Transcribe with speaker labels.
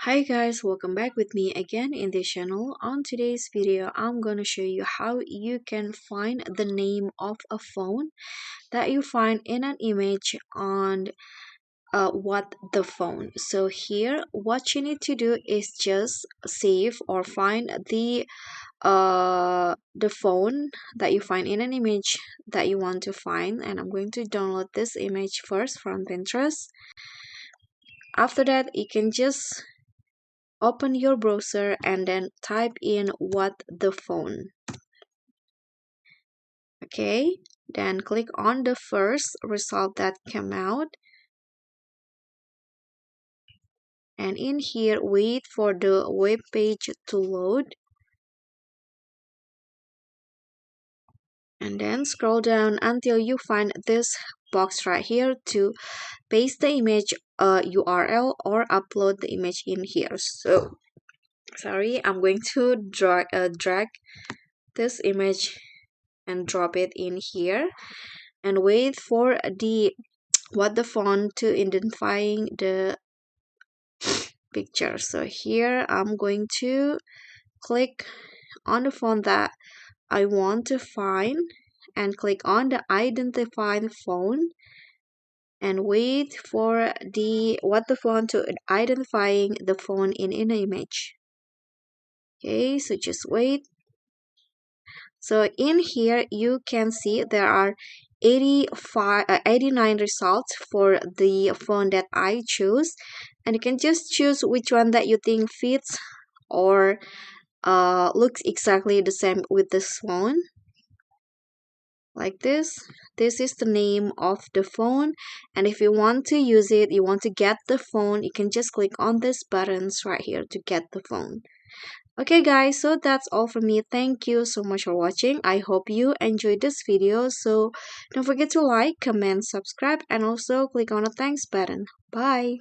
Speaker 1: Hi guys, welcome back with me again in this channel. On today's video, I'm gonna show you how you can find the name of a phone that you find in an image on what the phone. So here, what you need to do is just save or find the phone that you find in an image that you want to find, and I'm going to download this image first from Pinterest. After that, you can just open your browser and then type in what the phone. Okay, then click on the first result that came out, and in here wait for the web page to load, and then scroll down until you find this box right here to paste the image URL or upload the image in here. So sorry, I'm going to drag this image and drop it in here, and wait for the what the font to identifying the picture. So here I'm going to click on the font that I want to find and click on the identify phone and wait for the what the font to identifying the phone in an image. Okay, so just wait. So in here you can see there are 89 results for the phone that I choose, and you can just choose which one that you think fits or looks exactly the same with this phone. Like this is the name of the phone, and if you want to use it, you want to get the phone, you can just click on these buttons right here to get the phone. Okay guys, so that's all from me. Thank you so much for watching. I hope you enjoyed this video. So don't forget to like, comment, subscribe, and also click on the thanks button. Bye.